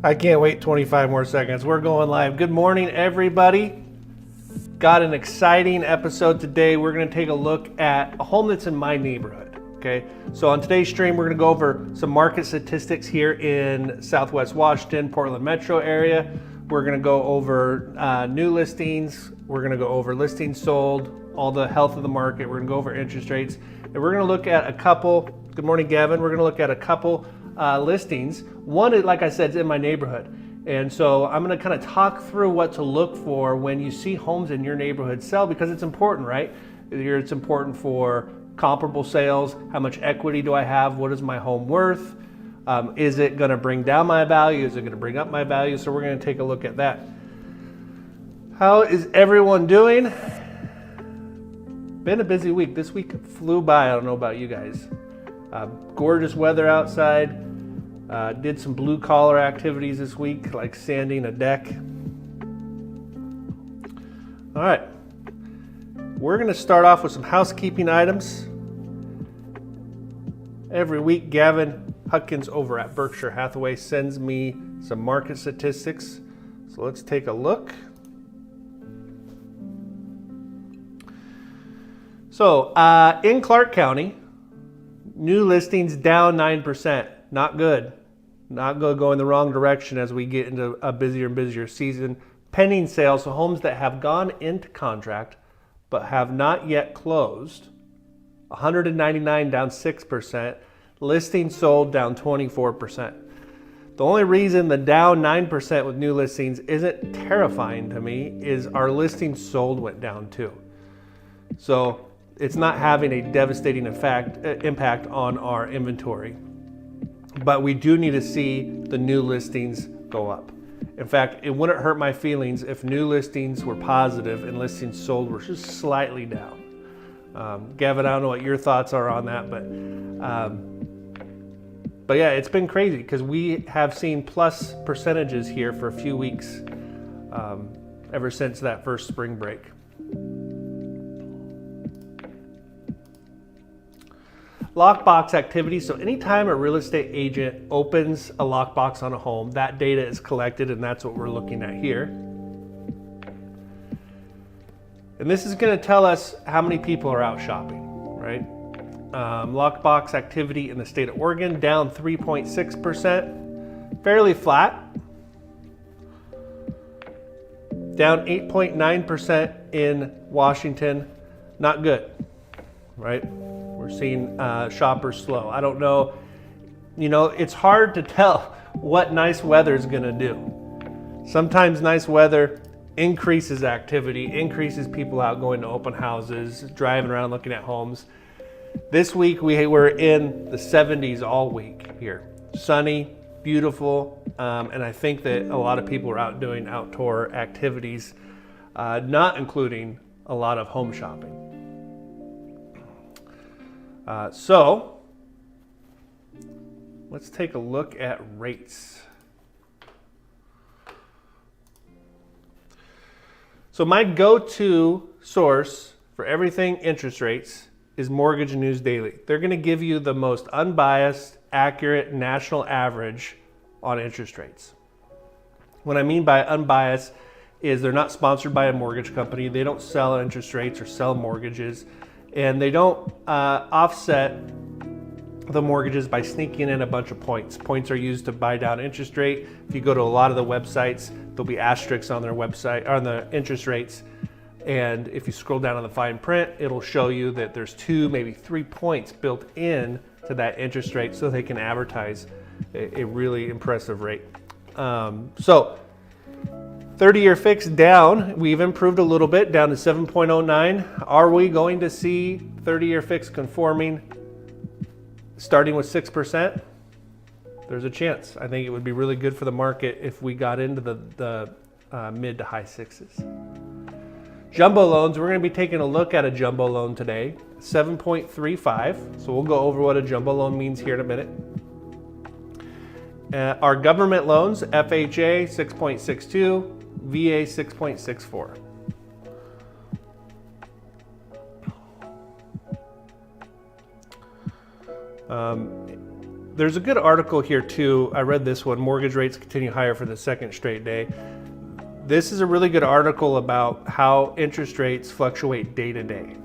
I can't wait 25 more seconds. We're going live. Good morning, everybody. Got an exciting episode today. We're going to take a look at a home that's in my neighborhood. Okay, so on today's stream, we're going to go over some market statistics here in Southwest Washington, Portland metro area. We're going to go over new listings. We're going to go over listings sold, all the health of the market. We're going to go over interest rates, and we're going to look at a couple. Good morning, Gavin. We're going to look at a couple listings. One, like I said, is in my neighborhood. And so I'm going to kind of talk through what to look for when you see homes in your neighborhood sell, because it's important, right? It's important for comparable sales. How much equity do I have? What is my home worth? Is it going to bring down my value? Is it going to bring up my value? So we're going to take a look at that. How is everyone doing? Been a busy week. This week flew by. I don't know about you guys. Gorgeous weather outside. Did some blue collar activities this week, like sanding a deck. All right, we're going to start off with some housekeeping items. Every week, Gavin Hutkins over at Berkshire Hathaway sends me some market statistics. So let's take a look. So in Clark County, new listings down 9%. Not good. Not going to go in the wrong direction as we get into a busier and busier season. Pending sales, so homes that have gone into contract but have not yet closed, 199 down 6%. Listings sold down 24%. The only reason the down 9% with new listings isn't terrifying to me is our listings sold went down too. So it's not having a devastating impact on our inventory. But we do need to see the new listings go up. In fact, it wouldn't hurt my feelings if new listings were positive and listings sold were just slightly down. Gavin, I don't know what your thoughts are on that, but yeah, it's been crazy because we have seen plus percentages here for a few weeks ever since that first spring break. Lockbox activity. So anytime a real estate agent opens a lockbox on a home, that data is collected, and that's what we're looking at here. And this is going to tell us how many people are out shopping, right? Lockbox activity in the state of Oregon down 3.6%, fairly flat. Down 8.9% in Washington, not good, right? We're seeing shoppers slow. I don't know, it's hard to tell what nice weather is going to do. Sometimes nice weather increases activity, increases people out going to open houses, driving around looking at homes. This week we were in the 70s all week here. Sunny, beautiful, and I think that a lot of people are out doing outdoor activities, not including a lot of home shopping. So let's take a look at rates. So my go-to source for everything interest rates is Mortgage News Daily. They're going to give you the most unbiased, accurate national average on interest rates. What I mean by unbiased is they're not sponsored by a mortgage company. They don't sell interest rates or sell mortgages. And they don't offset the mortgages by sneaking in a bunch of points. Points are used to buy down interest rate. If you go to a lot of the websites, there'll be asterisks on their website, on the interest rates. And if you scroll down on the fine print, it'll show you that there's 2, maybe 3 points built in to that interest rate so they can advertise a really impressive rate. So 30-year fixed down, we've improved a little bit, down to 7.09. Are we going to see 30-year fixed conforming starting with 6%? There's a chance. I think it would be really good for the market if we got into the mid to high sixes. Jumbo loans, we're going to be taking a look at a jumbo loan today, 7.35. So we'll go over what a jumbo loan means here in a minute. Our government loans, FHA 6.62. VA 6.64. There's a good article here too. I read this one, mortgage rates continue higher for the second straight day. This is a really good article about how interest rates fluctuate day to day.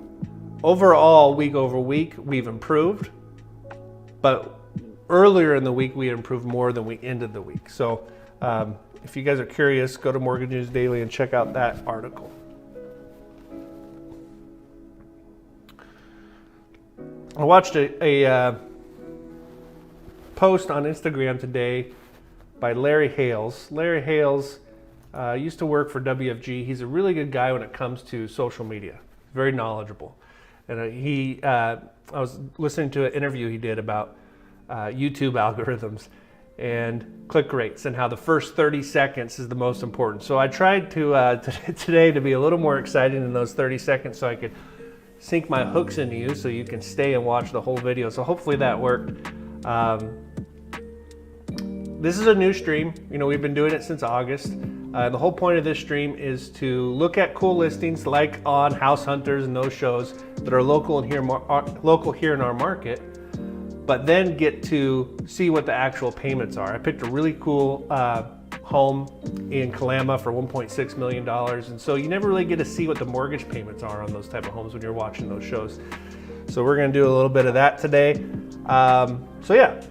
Overall, week over week, we've improved, but earlier in the week, we improved more than we ended the week. So if you guys are curious, go to Mortgage News Daily and check out that article. I watched a post on Instagram today by Larry Hales. Larry Hales used to work for WFG. He's a really good guy when it comes to social media, very knowledgeable. And I was listening to an interview he did about YouTube algorithms and click rates and how the first 30 seconds is the most important. So I tried to today to be a little more exciting in those 30 seconds so I could sink my hooks into you so you can stay and watch the whole video. So hopefully that worked. This is a new stream. You know, we've been doing it since August. The whole point of this stream is to look at cool listings like on House Hunters and those shows that are local here in our market, but then get to see what the actual payments are. I picked a really cool home in Kalama for $1.6 million. And so you never really get to see what the mortgage payments are on those type of homes when you're watching those shows. So we're gonna do a little bit of that today. So yeah,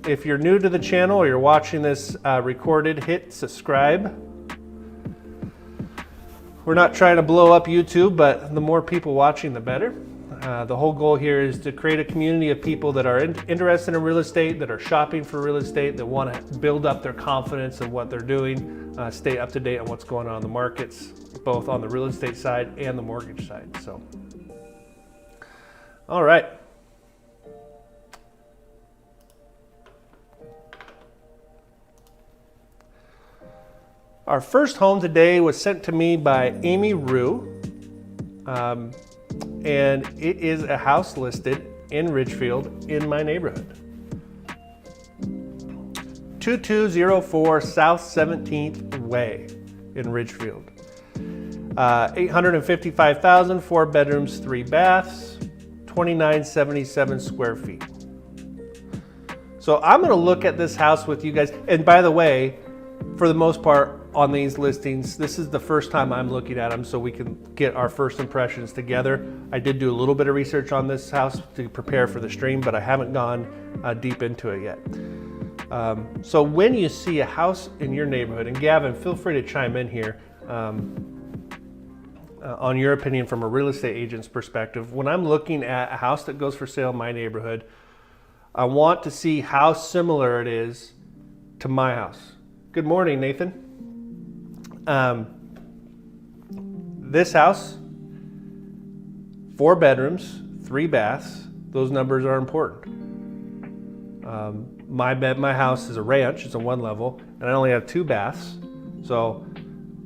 if you're new to the channel or you're watching this recorded, hit subscribe. We're not trying to blow up YouTube, but the more people watching, the better. The whole goal here is to create a community of people that are interested in real estate, that are shopping for real estate, that want to build up their confidence in what they're doing, stay up to date on what's going on in the markets, both on the real estate side and the mortgage side. So, all right. Our first home today was sent to me by Amy Rue. And it is a house listed in Ridgefield in my neighborhood. 2204 South 17th Way in Ridgefield. 855,000, 4 bedrooms, 3 baths, 2977 square feet. So I'm gonna look at this house with you guys. And by the way, for the most part, on these listings, this is the first time I'm looking at them, so we can get our first impressions together. I did do a little bit of research on this house to prepare for the stream, but I haven't gone deep into it yet. So when you see a house in your neighborhood, and Gavin, feel free to chime in here on your opinion from a real estate agent's perspective. When I'm looking at a house that goes for sale in my neighborhood, I want to see how similar it is to my house. Good morning, Nathan. This house, 4 bedrooms, 3 baths, those numbers are important. My house is a ranch, it's a 1 level, and I only have 2 baths. So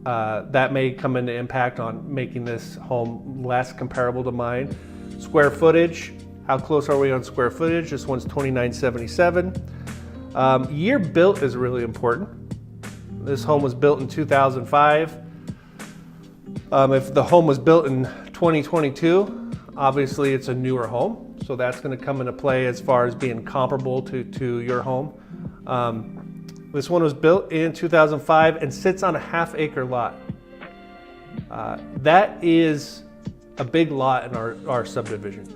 that may come into impact on making this home less comparable to mine. Square footage, how close are we on square footage? This one's 2977. Year built is really important. This home was built in 2005. If the home was built in 2022, obviously it's a newer home. So that's gonna come into play as far as being comparable to your home. This one was built in 2005 and sits on a half-acre lot. That is a big lot in our subdivision.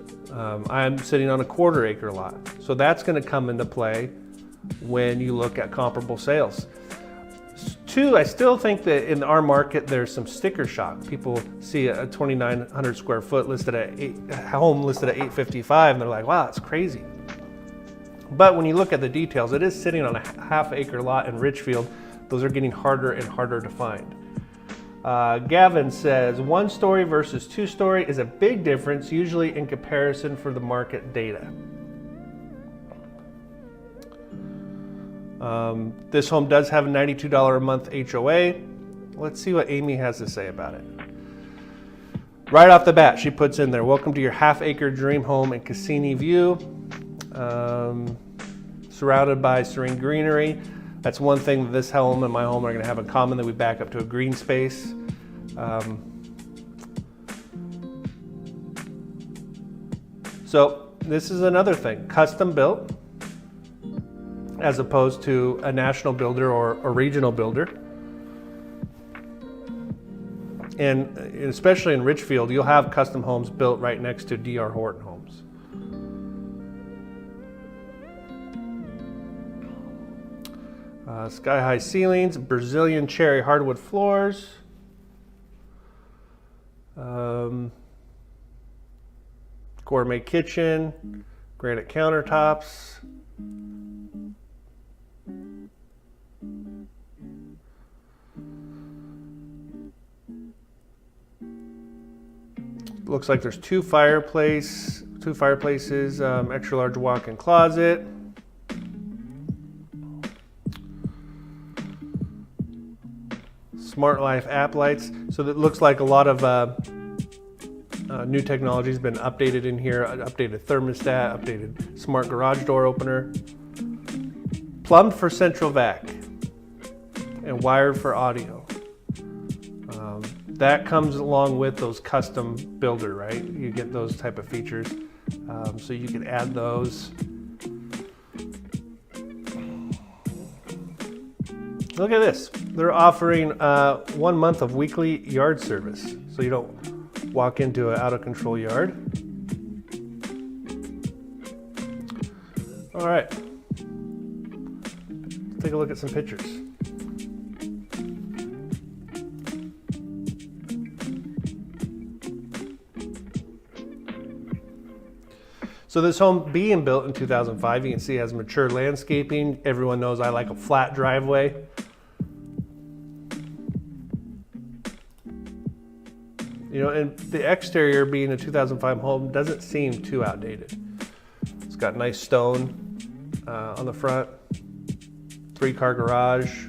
I'm sitting on a 1/4-acre lot. So that's gonna come into play when you look at comparable sales. 2, I still think that in our market there's some sticker shock. People see a 2,900 square foot listed at home listed at 855, and they're like, "Wow, that's crazy." But when you look at the details, it is sitting on a half-acre lot in Ridgefield. Those are getting harder and harder to find. Gavin says 1-story versus 2-story is a big difference, usually in comparison for the market data. This home does have a $92 a month HOA. Let's see what Amy has to say about it. Right off the bat, she puts in there, "Welcome to your half-acre dream home in Cassini View, surrounded by serene greenery." That's one thing that this home and my home are going to have in common, that we back up to a green space. So this is another thing, custom built. as opposed to a national builder or a regional builder. And especially in Richfield, you'll have custom homes built right next to D.R. Horton homes. Sky-high ceilings, Brazilian cherry hardwood floors. Gourmet kitchen, granite countertops. Looks like there's two fireplaces, extra large walk-in closet. Smart Life app lights. So that looks like a lot of new technology has been updated in here. Updated thermostat, updated smart garage door opener. Plumbed for central vac and wired for audio. That comes along with those custom builder, right? You get those type of features. So you can add those. Look at this. They're offering 1 month of weekly yard service. So you don't walk into an out of control yard. All right. Let's take a look at some pictures. So this home being built in 2005, you can see it has mature landscaping. Everyone knows I like a flat driveway. You know, and the exterior being a 2005 home doesn't seem too outdated. It's got nice stone on the front, 3-car garage.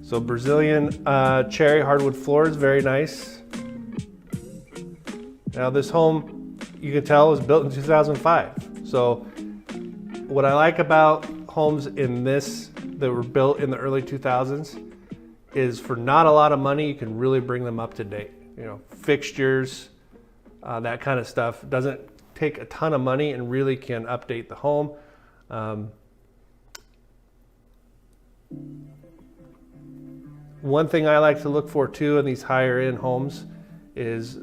So Brazilian cherry hardwood floors, very nice. Now this home, you can tell, was built in 2005. So what I like about homes in this that were built in the early 2000s is for not a lot of money, you can really bring them up to date. You know, fixtures, that kind of stuff. Doesn't take a ton of money and really can update the home. One thing I like to look for too in these higher end homes is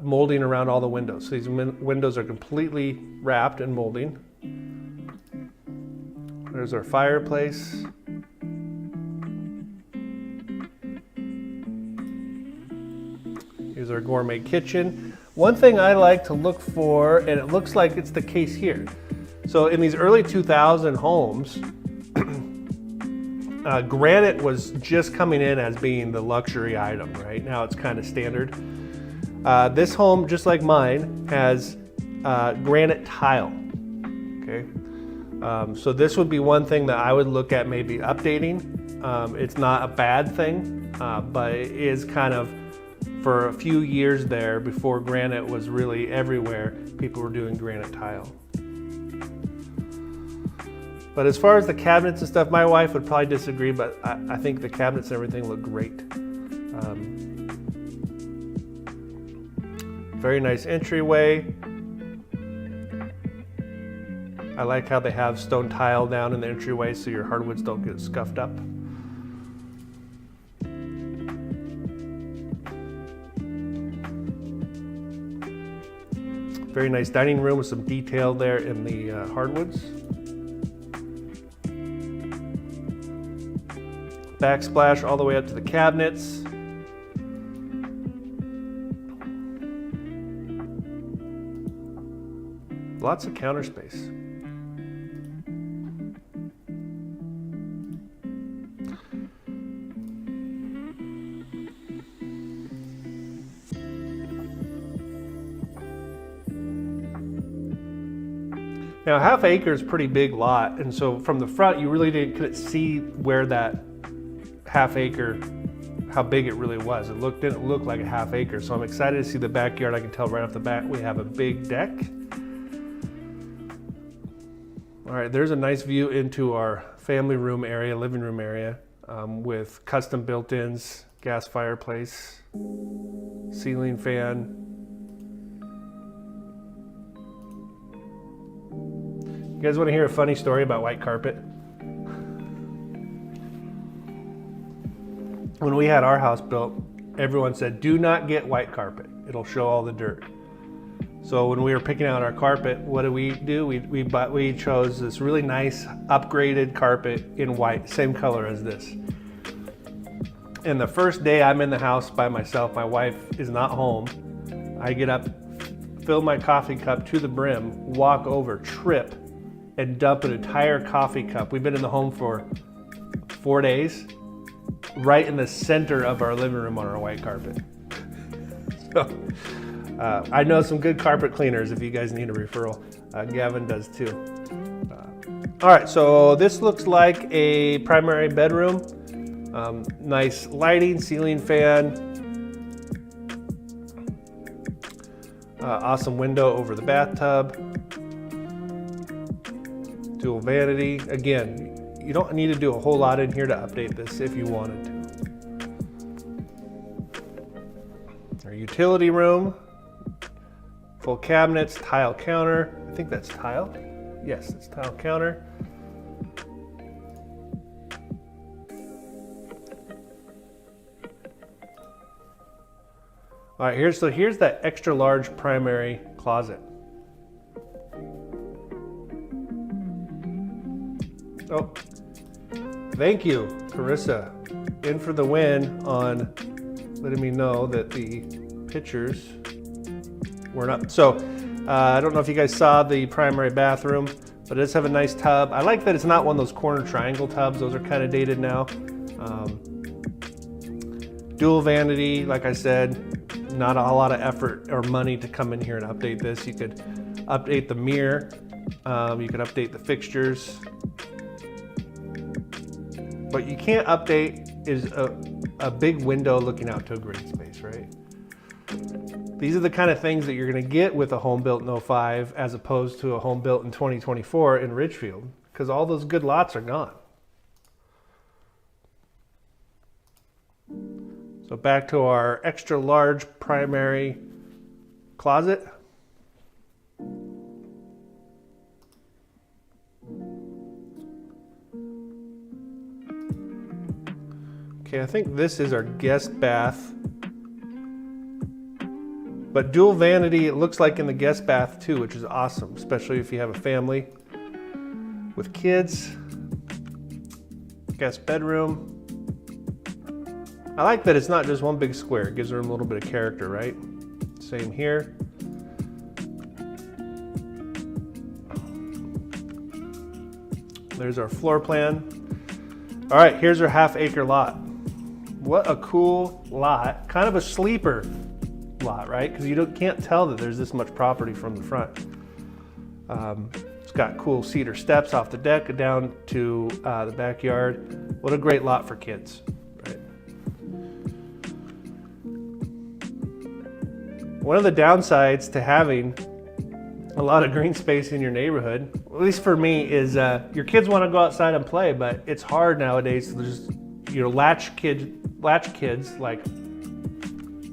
molding around all the windows. So these windows are completely wrapped in molding. There's our fireplace. Here's our gourmet kitchen. One thing I like to look for, and it looks like it's the case here. So in these early 2000 homes, granite was just coming in as being the luxury item, right? Now it's kind of standard. This home, just like mine, has granite tile, okay? So this would be one thing that I would look at maybe updating. It's not a bad thing, but it is kind of, for a few years there, before granite was really everywhere, people were doing granite tile. But as far as the cabinets and stuff, my wife would probably disagree, but I think the cabinets and everything look great. Very nice entryway. I like how they have stone tile down in the entryway so your hardwoods don't get scuffed up. Very nice dining room with some detail there in the hardwoods. Backsplash all the way up to the cabinets. Lots of counter space. Now, half acre is a pretty big lot, and so from the front, you really couldn't see where that half acre, how big it really was. It didn't look like a half acre, so I'm excited to see the backyard. I can tell right off the bat we have a big deck. All right, there's a nice view into our family room area, living room area, with custom built-ins, gas fireplace, ceiling fan. You guys want to hear a funny story about white carpet? When we had our house built, everyone said, do not get white carpet. It'll show all the dirt. So when we were picking out our carpet, what did we do? We chose this really nice upgraded carpet in white, same color as this. And the first day I'm in the house by myself, my wife is not home. I get up, fill my coffee cup to the brim, walk over, trip, and dump an entire coffee cup. We've been in the home for 4 days, right in the center of our living room on our white carpet. So, I know some good carpet cleaners if you guys need a referral. Gavin does too. All right, so this looks like a primary bedroom. Nice lighting, ceiling fan. Awesome window over the bathtub. Dual vanity. Again, you don't need to do a whole lot in here to update this if you wanted to. Our utility room. Full cabinets, tile counter. I think that's tile. Yes, it's tile counter. All right, here's that extra large primary closet. Oh, thank you, Carissa, in for the win on letting me know that the pictures were not. So I don't know if you guys saw the primary bathroom, but it does have a nice tub. I like that it's not one of those corner triangle tubs. Those are kind of dated now. Dual vanity, like I said, not a lot of effort or money to come in here and update this. You could update the mirror. You could update the fixtures. What you can't update is a big window looking out to a green space, right? These are the kind of things that you're going to get with a home built in 05 as opposed to a home built in 2024 in Ridgefield, because all those good lots are gone. So back to our extra large primary closet. Okay, I think this is our guest bath. But dual vanity, it looks like in the guest bath too, which is awesome, especially if you have a family with kids. Guest bedroom. I like that it's not just one big square. It gives the room a little bit of character, right? Same here. There's our floor plan. All right, here's our half-acre lot. What a cool lot. Kind of a sleeper lot, right? Because you can't tell that there's this much property from the front. It's got cool cedar steps off the deck down to the backyard. What a great lot for kids, right? One of the downsides to having a lot of green space in your neighborhood, at least for me, is your kids want to go outside and play, but it's hard nowadays to just, latch kids like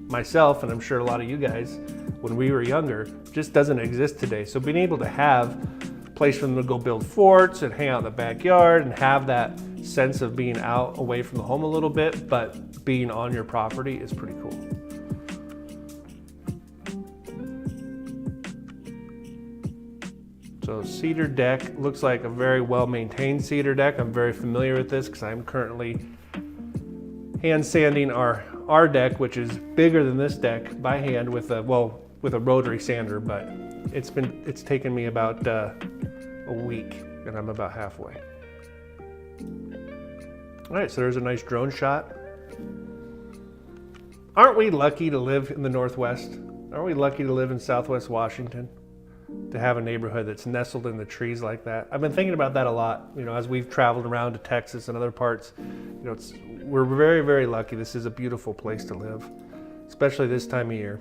myself, and I'm sure a lot of you guys, when we were younger, just doesn't exist today. So being able to have a place for them to go build forts and hang out in the backyard and have that sense of being out away from the home a little bit, but being on your property is pretty cool. So cedar deck, looks like a very well-maintained cedar deck. I'm very familiar with this because I'm currently hand sanding our deck, which is bigger than this deck, by hand with a rotary sander, but it's taken me about a week and I'm about halfway. All right, so there's a nice drone shot. Aren't we lucky to live in the Northwest? Aren't we lucky to live in Southwest Washington? To have a neighborhood that's nestled in the trees like that. I've been thinking about that a lot, as we've traveled around to Texas and other parts. We're very, very lucky. This is a beautiful place to live, especially this time of year.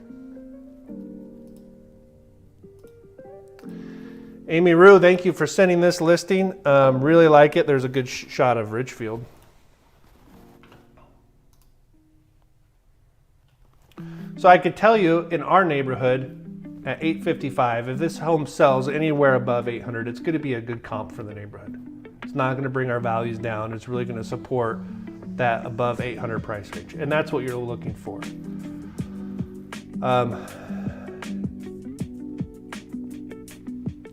Amy Rue, thank you for sending this listing. Really like it. There's a good shot of Ridgefield. So I could tell you in our neighborhood at $855, if this home sells anywhere above $800, it's going to be a good comp for the neighborhood. It's not going to bring our values down. It's really going to support that above $800 price range, and that's what you're looking for.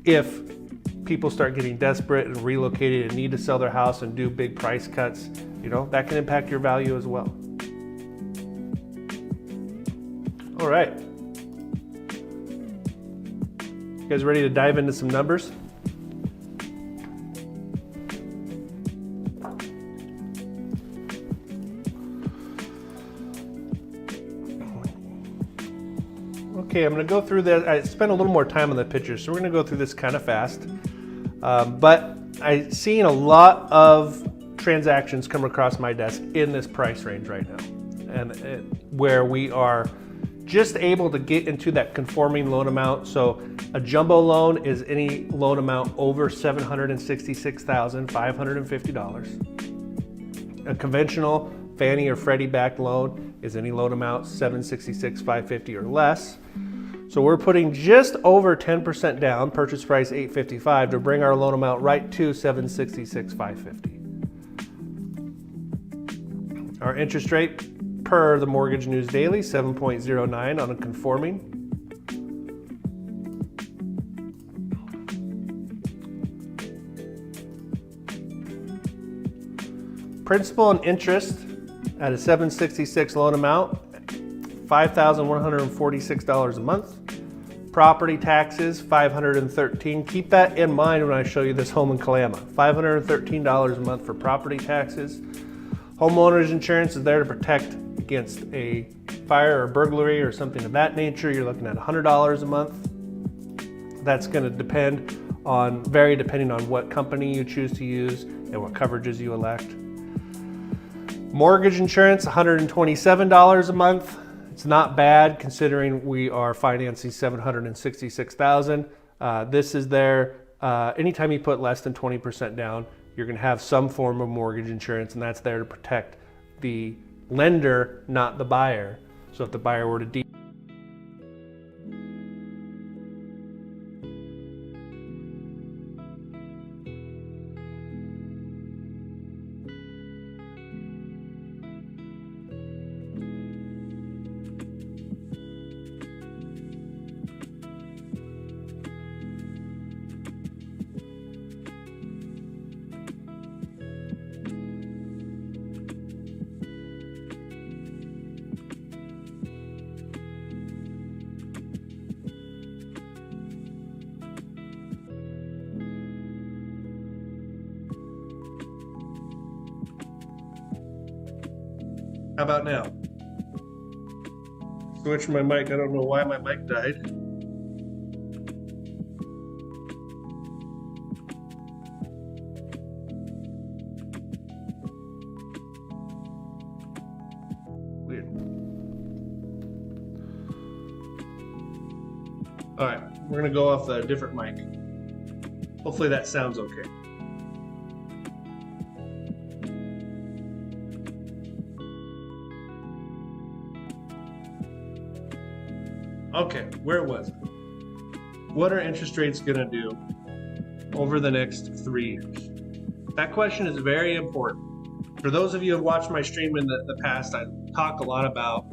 If people start getting desperate and relocated and need to sell their house and do big price cuts, that can impact your value as well. All right. You guys ready to dive into some numbers? Okay, I'm going to go through this. I spent a little more time on the pictures, so we're going to go through this kind of fast. But I've seen a lot of transactions come across my desk in this price range right now, and where we are just able to get into that conforming loan amount. So a jumbo loan is any loan amount over $766,550. A conventional Fannie or Freddie backed loan is any loan amount $766,550 or less. So we're putting just over 10% down, purchase price $855, to bring our loan amount right to $766,550. Our interest rate per the Mortgage News Daily, 7.09 on a conforming. Principal and interest at a $766 loan amount, $5,146 a month. Property taxes, $513. Keep that in mind when I show you this home in Kalama. $513 a month for property taxes. Homeowners insurance is there to protect against a fire or burglary or something of that nature. You're looking at $100 a month. That's going to vary depending on what company you choose to use and what coverages you elect. Mortgage insurance, $127 a month. It's not bad considering we are financing $766,000. This is there. Anytime you put less than 20% down, you're going to have some form of mortgage insurance, and that's there to protect the lender, not the buyer. So if the buyer were to How about now? Switch my mic. I don't know why my mic died. Weird. All right, we're gonna go off a different mic. Hopefully that sounds okay. Okay, where was it? What are interest rates going to do over the next 3 years? That question is very important. For those of you who have watched my stream in the past, I talk a lot about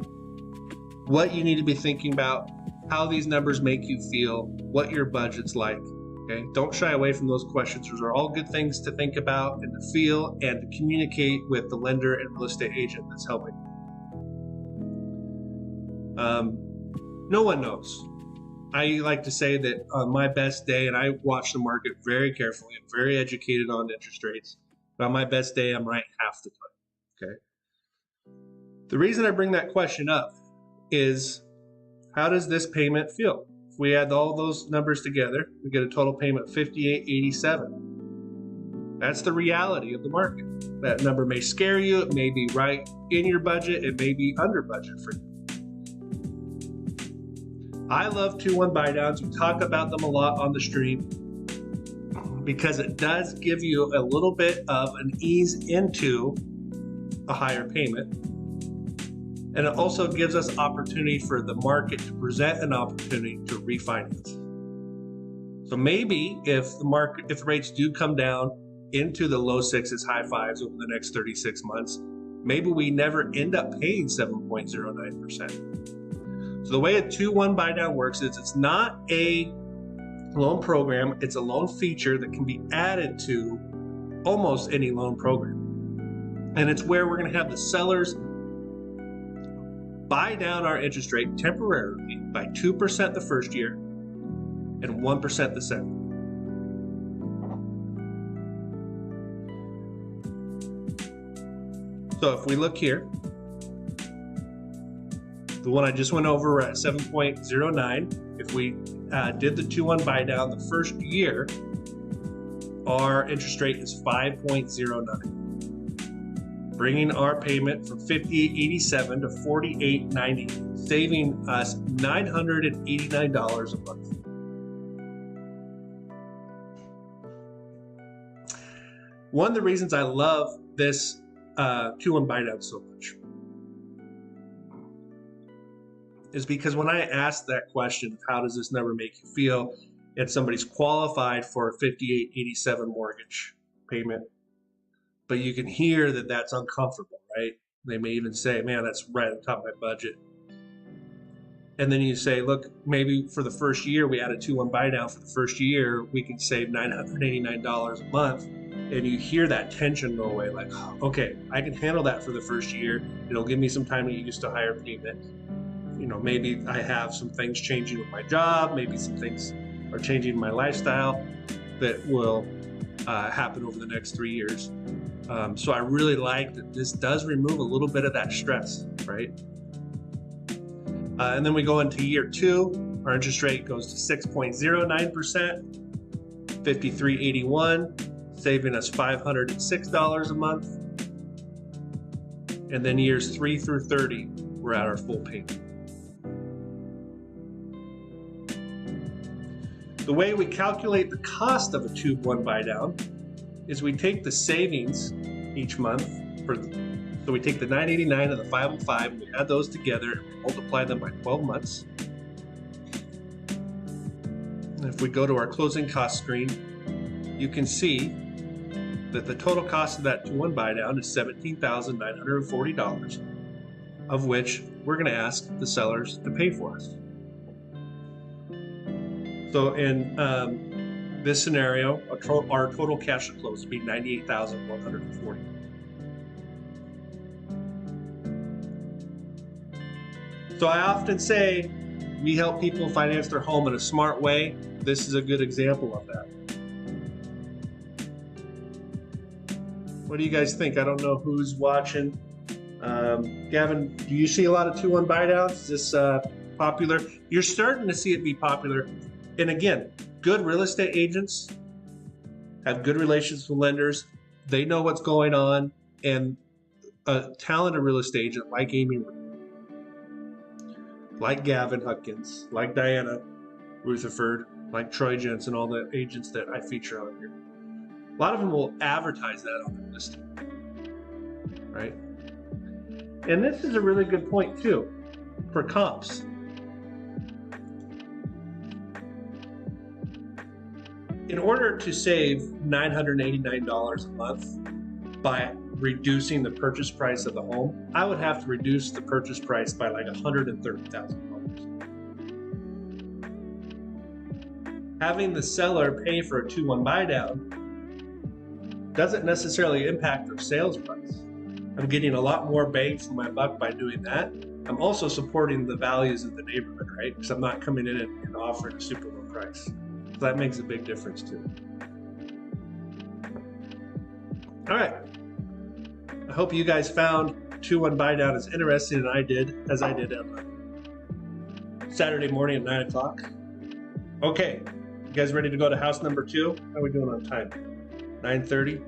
what you need to be thinking about, how these numbers make you feel, what your budget's like. Okay, don't shy away from those questions. Those are all good things to think about and to feel and to communicate with the lender and real estate agent that's helping. No one knows. I like to say that on my best day, and I watch the market very carefully, I'm very educated on interest rates, but on my best day, I'm right half the time, okay? The reason I bring that question up is, how does this payment feel? If we add all those numbers together, we get a total payment of $58.87. That's the reality of the market. That number may scare you, it may be right in your budget, it may be under budget for you. I love 2-1 buy downs. We talk about them a lot on the stream because it does give you a little bit of an ease into a higher payment. And it also gives us opportunity for the market to present an opportunity to refinance. So maybe if the rates do come down into the low sixes, high fives over the next 36 months, maybe we never end up paying 7.09%. So the way a 2-1 buy down works is it's not a loan program, it's a loan feature that can be added to almost any loan program. And it's where we're going to have the sellers buy down our interest rate temporarily by 2% the first year and 1% the second. So if we look here, the one I just went over, we're at 7.09. If we did the 2-1 buy down the first year, our interest rate is 5.09, bringing our payment from $58.87 to $48.90, saving us $989 a month. One of the reasons I love this 2-1 buy down so much is because when I ask that question, how does this number make you feel, and somebody's qualified for a $58.87 mortgage payment, but you can hear that that's uncomfortable, right? They may even say, man, that's right on top of my budget. And then you say, look, maybe for the first year, we add a 2-1 buy down for the first year, we can save $989 a month. And you hear that tension go away, like, okay, I can handle that for the first year. It'll give me some time to get used to higher payment. You know, maybe I have some things changing with my job, maybe some things are changing in my lifestyle that will happen over the next 3 years. So I really like that this does remove a little bit of that stress, right? And then we go into year 2, our interest rate goes to 6.09%, $53.81, saving us $506 a month. And then years 3 through 30, we're at our full payment. The way we calculate the cost of a 2-1 buy down is we take the savings each month. So we take the $989 and the $505, and we add those together and we multiply them by 12 months. And if we go to our closing cost screen, you can see that the total cost of that 2-1 buy down is $17,940, of which we're going to ask the sellers to pay for us. So in this scenario, our total cash to close would be $98,140. So I often say we help people finance their home in a smart way. This is a good example of that. What do you guys think? I don't know who's watching. Gavin, do you see a lot of 2-1 buy downs? Is this popular? You're starting to see it be popular. And again, good real estate agents have good relations with lenders. They know what's going on. And a talented real estate agent like Amy, like Gavin Hutkins, like Diana Rutherford, like Troy Jensen, all the agents that I feature on here. A lot of them will advertise that on their listing, right? And this is a really good point too, for comps. In order to save $989 a month by reducing the purchase price of the home, I would have to reduce the purchase price by like $130,000. Having the seller pay for a 2-1 buy down doesn't necessarily impact their sales price. I'm getting a lot more bang for my buck by doing that. I'm also supporting the values of the neighborhood, right? Because I'm not coming in and offering a super low price. So that makes a big difference too. All right. I hope you guys found 2-1 buy down as interesting as I did on Saturday morning at 9 o'clock. Okay, you guys ready to go to house number 2? How are we doing on time? 9:30.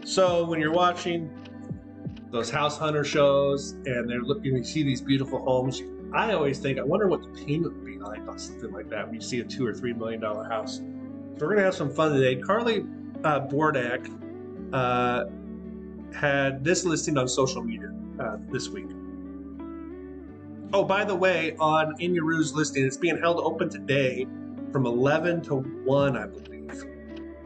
So when you're watching those house hunter shows and they're looking, you see these beautiful homes, I always think, I wonder what the payment would be like on something like that when you see a $2 or $3 million house. So we're gonna have some fun today. Carly Bordak had this listing on social media this week. Oh, by the way, on In Your Ruse listing, it's being held open today from 11 to 1, I believe.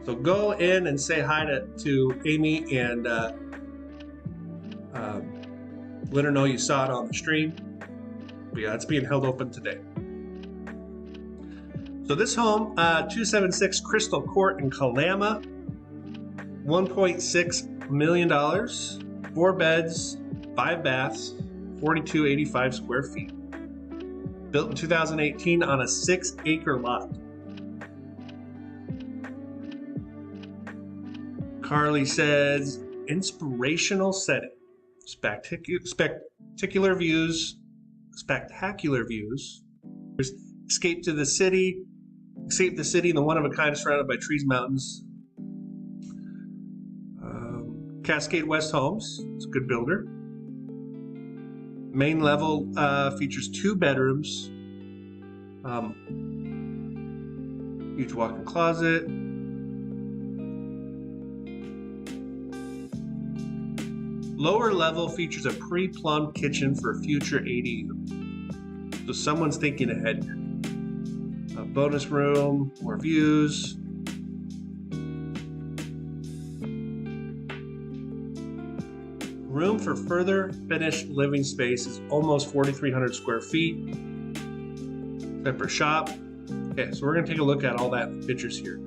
So go in and say hi to Amy and let her know you saw it on the stream. But yeah, it's being held open today. So this home, 276 Crystal Court in Kalama, $1.6 million, 4 beds, 5 baths, 4,285 square feet. Built in 2018 on a 6-acre lot. Carly says, inspirational setting, spectacular views, escape the city, in the one-of-a-kind surrounded by trees, mountains. Cascade West Homes, it's a good builder. Main level features 2 bedrooms, huge walk-in closet. Lower level features a pre-plumbed kitchen for a future ADU. So someone's thinking ahead here. A bonus room, more views. Room for further finished living space is almost 4,300 square feet. Separate shop. Okay, so we're going to take a look at all that in the pictures here.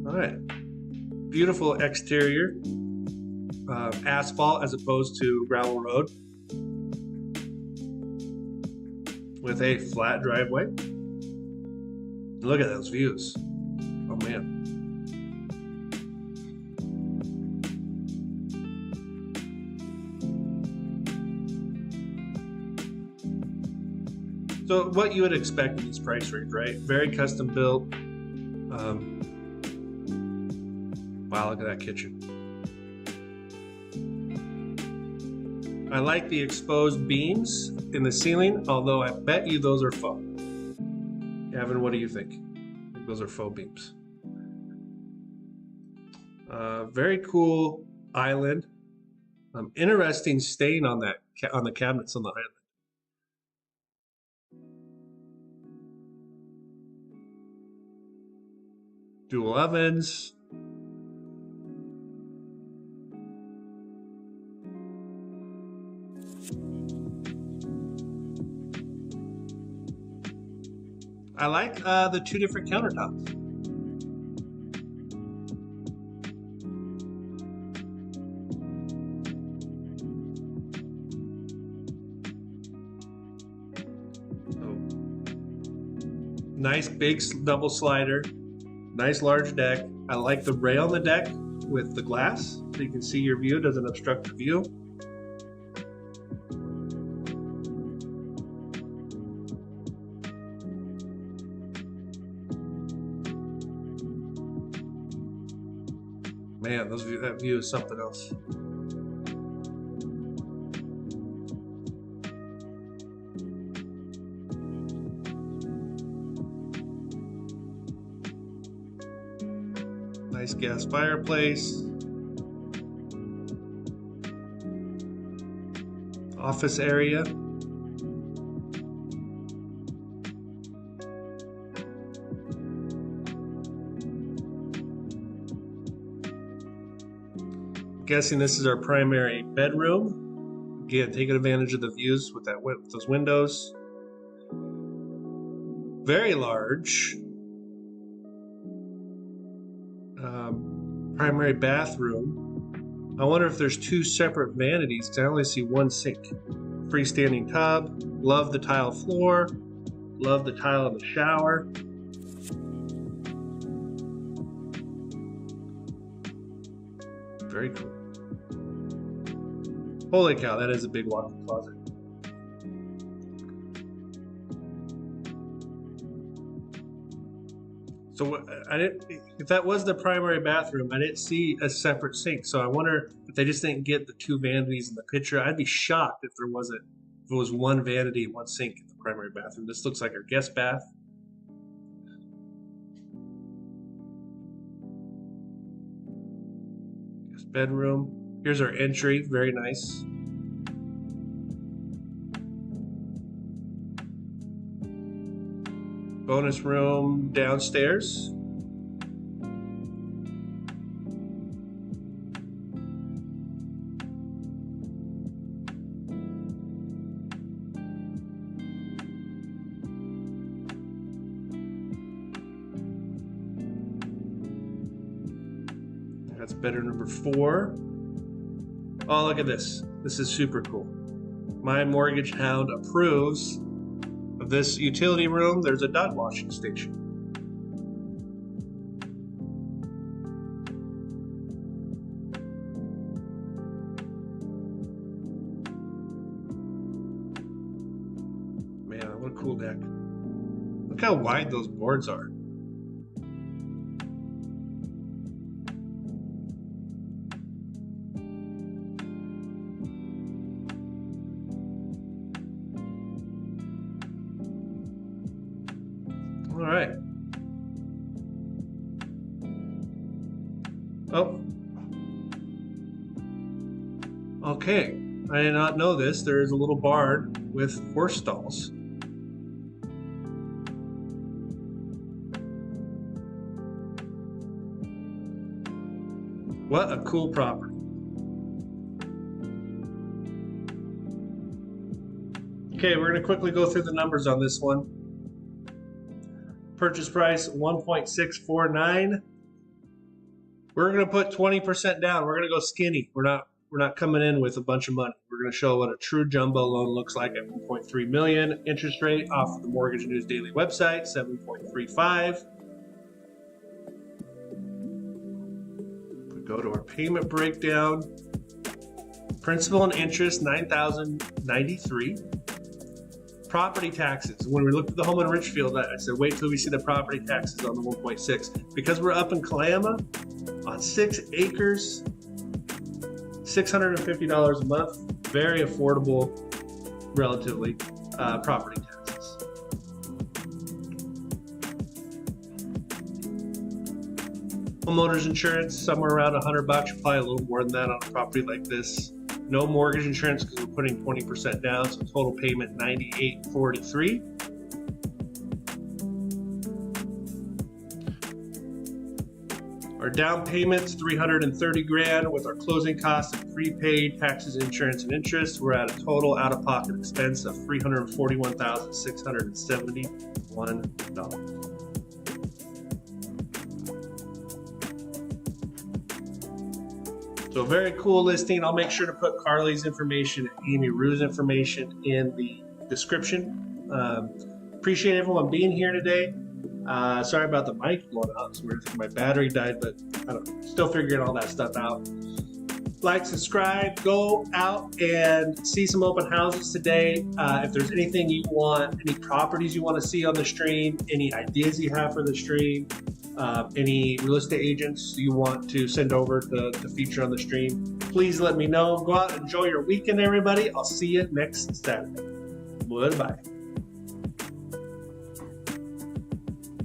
All right, beautiful exterior. Asphalt as opposed to gravel road with a flat driveway. Look at those views. Oh man. So what you would expect in this price range, right? Very custom built. Wow, look at that kitchen. I like the exposed beams in the ceiling, although I bet you those are faux. Gavin, what do you think? I think those are faux beams. Very cool island. Interesting stain on that on the cabinets on the island. Dual ovens. I like the 2 different countertops. Oh. Nice big double slider. Nice large deck. I like the rail on the deck with the glass so you can see your view, doesn't obstruct the view. Man, that view is something else. Nice gas fireplace. Office area. Guessing this is our primary bedroom. Again, taking advantage of the views with those windows. Very large. Primary bathroom. I wonder if there's 2 separate vanities because I only see 1 sink. Freestanding tub. Love the tile floor. Love the tile in the shower. Very cool. Holy cow, that is a big walk-in closet. So I didn't. If that was the primary bathroom, I didn't see a separate sink. So I wonder if they just didn't get the two vanities in the picture. I'd be shocked if there wasn't. If it was one vanity, one sink in the primary bathroom. This looks like our guest bath. Guest bedroom. Here's our entry. Very nice. Bonus room downstairs. That's bedroom number 4. Oh, look at this. This is super cool. My mortgage Hound approves of this utility room. There's a dot washing station. Man, what a cool deck. Look how wide those boards are. All right. Oh. Okay. I did not know this. There is a little barn with horse stalls. What a cool property. Okay, we're going to quickly go through the numbers on this one. Purchase price 1.649. We're going to put 20% down. We're going to go skinny. We're not coming in with a bunch of money. We're going to show what a true jumbo loan looks like at 1.3 million. Interest rate off of the Mortgage News Daily website, 7.35. We go to our payment breakdown. Principal and interest $9,093. Property taxes. When we looked at the home in Richfield, I said, wait till we see the property taxes on the 1.6. Because we're up in Kalama on 6 acres, $650 a month, very affordable, relatively, property taxes. Homeowners insurance, somewhere around $100, probably a little more than that on a property like this. No mortgage insurance because we're putting 20% down, so total payment $98.43. Our down payment's $330,000 with our closing costs of prepaid, taxes, insurance, and interest. We're at a total out-of-pocket expense of $341,671. So a very cool listing. I'll make sure to put Carly's information and Amy Rue's information in the description. Appreciate everyone being here today. Sorry about the mic blowing out. So my battery died, but I don't know, still figuring all that stuff out. Like, subscribe, go out and see some open houses today. If there's anything you want, any properties you want to see on the stream, any ideas you have for the stream, any real estate agents you want to send over to feature on the stream, please let me know. Go out and enjoy your weekend, everybody. I'll see you next Saturday. Goodbye.